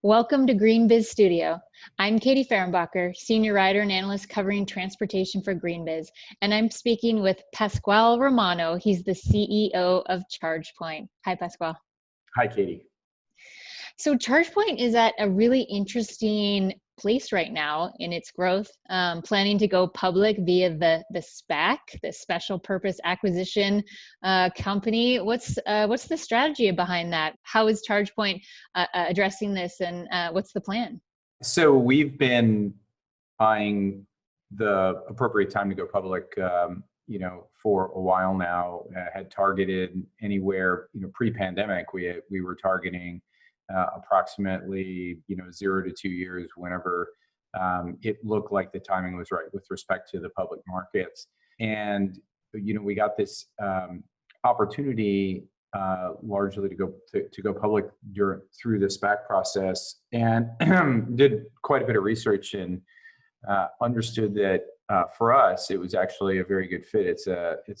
Welcome to GreenBiz Studio. I'm Katie Fehrenbacher, Senior Writer and Analyst covering transportation for GreenBiz, and I'm speaking with Pasquale Romano. He's the CEO of ChargePoint. Hi, Pasquale. Hi, Katie. So ChargePoint is at a really interesting place right now in its growth, planning to go public via the SPAC, the Special Purpose Acquisition Company. What's the strategy behind that? How is ChargePoint addressing this, and what's the plan? So we've been eyeing the appropriate time to go public, for a while now. Had targeted anywhere, pre-pandemic, we were targeting approximately 0 to 2 years whenever it looked like the timing was right with respect to the public markets. And we got this opportunity largely to go public through the SPAC process, and did quite a bit of research and understood that for us it was actually a very good fit. It's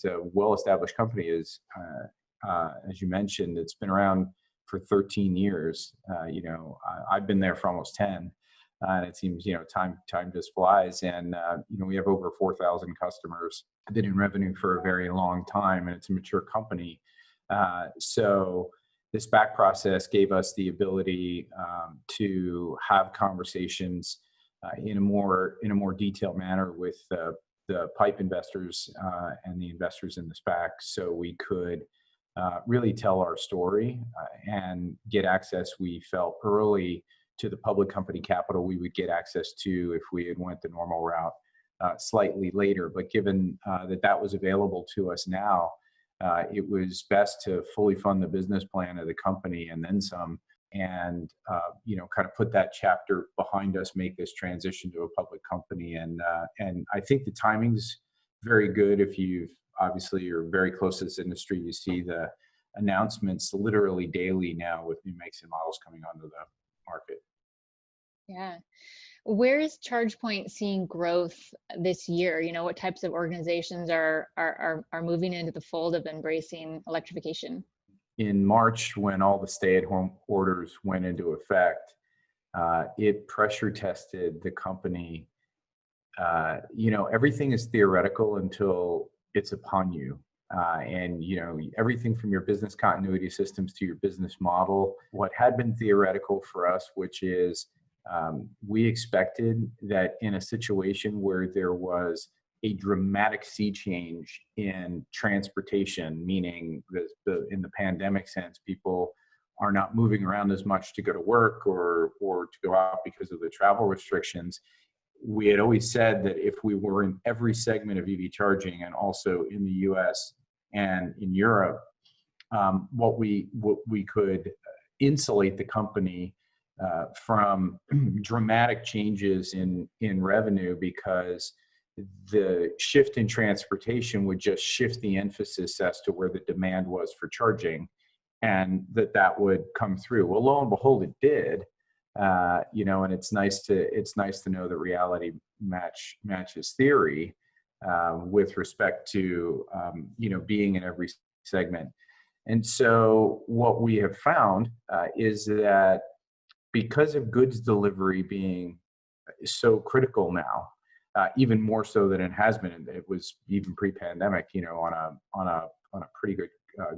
a well-established company, as you mentioned. It's been around for 13 years. I've been there for almost 10, and it seems time just flies. And we have over 4,000 customers. I've been in revenue for a very long time, and it's a mature company. So the SPAC process gave us the ability to have conversations in a more detailed manner with the PIPE investors and the investors in the SPAC, so we could really tell our story and get access. We felt early to the public company capital we would get access to if we had went the normal route slightly later. But given that was available to us now, it was best to fully fund the business plan of the company and then some, and kind of put that chapter behind us, make this transition to a public company. And I think the timing's very good. If you're very close to this industry, you see the announcements literally daily now with new makes and models coming onto the market. Yeah. Where is ChargePoint seeing growth this year? What types of organizations are moving into the fold of embracing electrification? In March, when all the stay-at-home orders went into effect, it pressure tested the company. Everything is theoretical until it's upon you. And everything from your business continuity systems to your business model. What had been theoretical for us, which is we expected that in a situation where there was a dramatic sea change in transportation, meaning in the pandemic sense, people are not moving around as much to go to work or to go out because of the travel restrictions. We had always said that if we were in every segment of EV charging, and also in the US and in Europe, what we could insulate the company from dramatic changes in revenue, because the shift in transportation would just shift the emphasis as to where the demand was for charging, and that would come through. Well, lo and behold, it did. And it's nice to know that reality matches theory with respect to being in every segment. And so what we have found is that because of goods delivery being so critical now, even more so than it has been, and it was even pre-pandemic, on a pretty good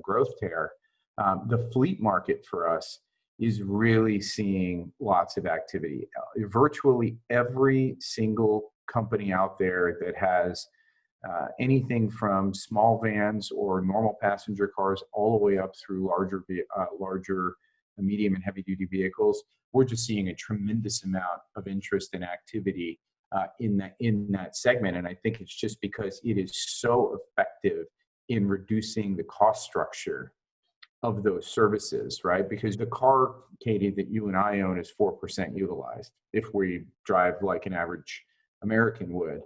growth tear, the fleet market for us is really seeing lots of activity. Virtually every single company out there that has anything from small vans or normal passenger cars all the way up through larger medium and heavy duty vehicles, we're just seeing a tremendous amount of interest and activity in that segment. And I think it's just because it is so effective in reducing the cost structure of those services, right? Because the car, Katie, that you and I own is 4% utilized if we drive like an average American would.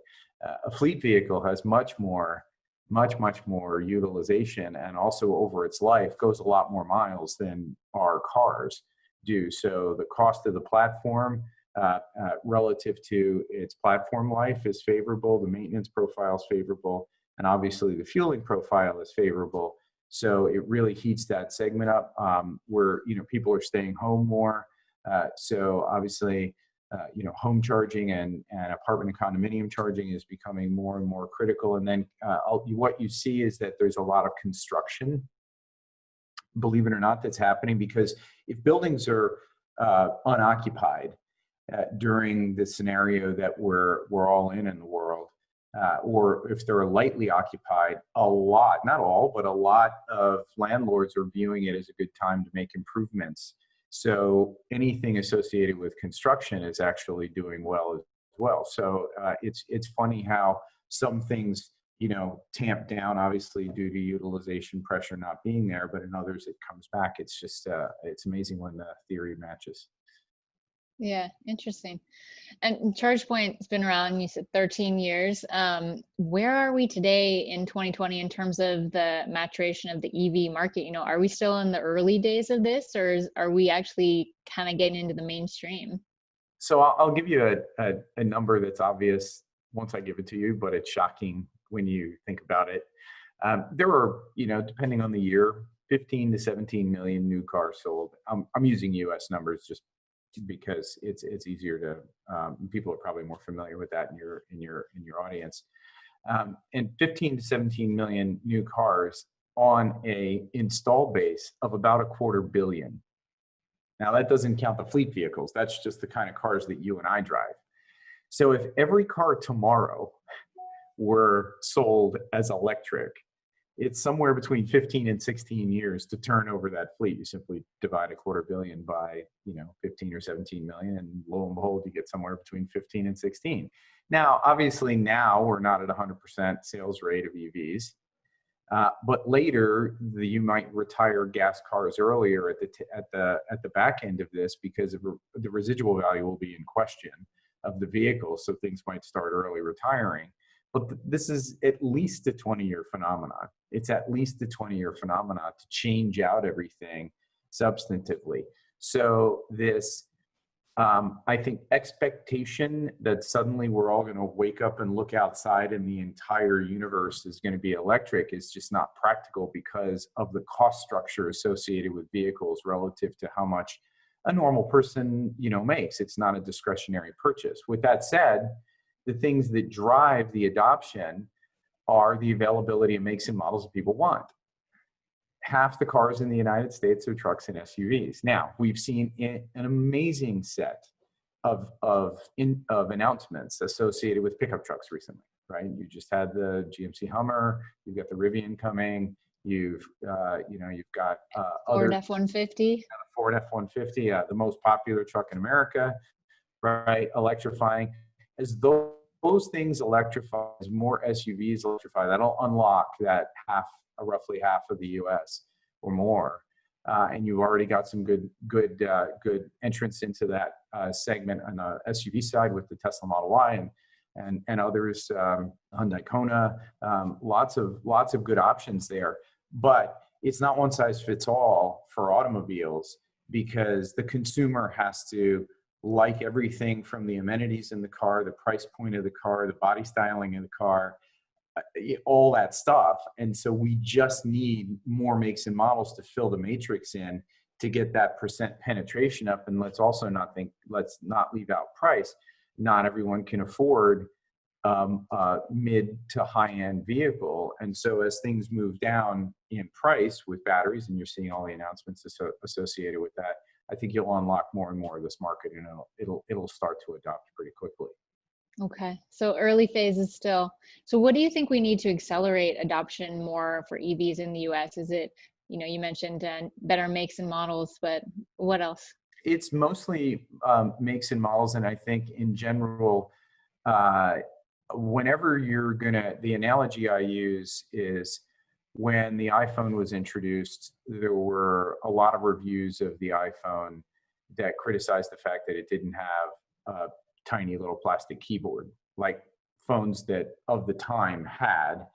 A fleet vehicle has much more utilization, and also over its life goes a lot more miles than our cars do. So the cost of the platform relative to its platform life is favorable. The maintenance profile is favorable. and obviously the fueling profile is favorable. So it really heats that segment up, where, you know, people are staying home more. So obviously, you know, home charging and apartment and condominium charging is becoming more and more critical. And then what you see is that there's a lot of construction, believe it or not, that's happening, because if buildings are unoccupied during the scenario that we're all in the world, or if they're lightly occupied, a lot, not all, but a lot of landlords are viewing it as a good time to make improvements. So anything associated with construction is actually doing well as well. So it's funny how some things, you know, tamp down, obviously due to utilization pressure not being there, but in others it comes back. It's just it's amazing when the theory matches. Yeah, interesting. And ChargePoint's been around, you said 13 years. Where are we today in 2020 in terms of the maturation of the EV market? You know, are we still in the early days of this, or are we actually kind of getting into the mainstream? So I'll give you a number that's obvious once I give it to you, but it's shocking when you think about it. There were, you know, depending on the year, 15 to 17 million new cars sold. I'm using U.S. numbers just because it's easier to, people are probably more familiar with that in your audience. And 15 to 17 million new cars on a install base of about a quarter billion. Now that doesn't count the fleet vehicles. That's just the kind of cars that you and I drive. So if every car tomorrow were sold as electric, it's somewhere between 15 and 16 years to turn over that fleet. You simply divide a quarter billion by, you know, 15 or 17 million, and lo and behold, you get somewhere between 15 and 16. Now, obviously now we're not at 100% sales rate of EVs. But later, you might retire gas cars earlier at the back end of this, because of the residual value will be in question of the vehicle. So things might start early retiring. But this is at least a 20-year phenomenon. It's at least a 20-year phenomenon to change out everything substantively. So this, I think, expectation that suddenly we're all going to wake up and look outside and the entire universe is going to be electric is just not practical, because of the cost structure associated with vehicles relative to how much a normal person, you know, makes. It's not a discretionary purchase. With that said, the things that drive the adoption are the availability of makes and models that people want. Half the cars in the United States are trucks and SUVs. Now, we've seen an amazing set of announcements associated with pickup trucks recently, right? You just had the GMC Hummer, you've got the Rivian coming, you've got Ford other F-150. Ford F-150, the most popular truck in America, right? Electrifying. As those things electrify, as more SUVs electrify, that'll unlock that roughly half of the U.S. or more, and you've already got some good entrance into that segment on the SUV side with the Tesla Model Y and others, Hyundai Kona, lots of good options there. But it's not one size fits all for automobiles, because the consumer has to like everything from the amenities in the car, the price point of the car, the body styling of the car, all that stuff. And so we just need more makes and models to fill the matrix in to get that percent penetration up. And let's not leave out price. Not everyone can afford mid to high end vehicle. And so as things move down in price with batteries, and you're seeing all the announcements associated with that, I think you'll unlock more and more of this market, and it'll start to adopt pretty quickly. Okay, so early phases still. So what do you think we need to accelerate adoption more for EVs in the US? Is it, you know, you mentioned better makes and models, but what else? It's mostly makes and models, and I think in general, whenever the analogy I use is when the iPhone was introduced, there were a lot of reviews of the iPhone that criticized the fact that it didn't have a tiny little plastic keyboard like phones that of the time had.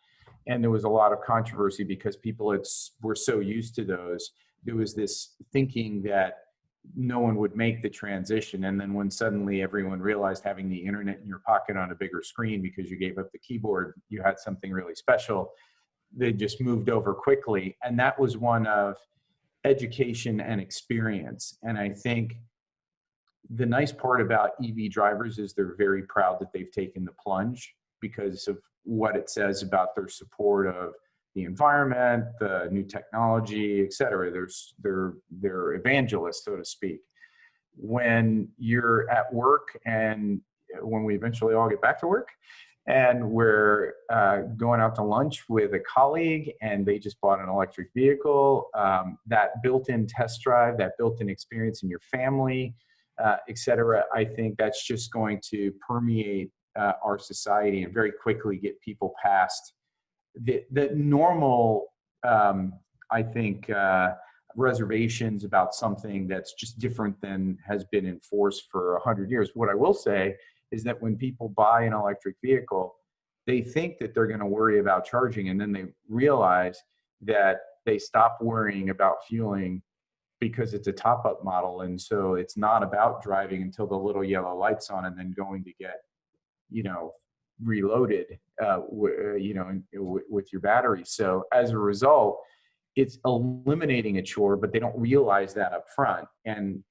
And there was a lot of controversy because people were so used to those. There was this thinking that no one would make the transition. And then when suddenly everyone realized having the internet in your pocket on a bigger screen because you gave up the keyboard, you had something really special, they just moved over quickly. And that was one of education and experience. And I think the nice part about EV drivers is they're very proud that they've taken the plunge because of what it says about their support of the environment, the new technology, et cetera. They're evangelists, so to speak. When you're at work and when we eventually all get back to work and we're going out to lunch with a colleague and they just bought an electric vehicle, that built-in test drive, that built-in experience in your family, et cetera, I think that's just going to permeate our society and very quickly get people past the normal, I think, reservations about something that's just different than has been enforced for 100 years. What I will say is that when people buy an electric vehicle, they think that they're going to worry about charging, and then they realize that they stop worrying about fueling because it's a top-up model, and so it's not about driving until the little yellow light's on and then going to get, reloaded, with your battery. So as a result, it's eliminating a chore, but they don't realize that up front, and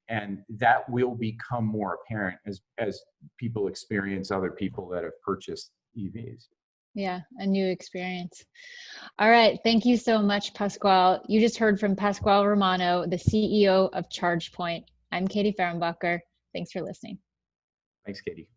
that will become more apparent as people experience other people that have purchased EVs. Yeah, a new experience. All right. Thank you so much, Pasquale. You just heard from Pasquale Romano, the CEO of ChargePoint. I'm Katie Fehrenbacher. Thanks for listening. Thanks, Katie.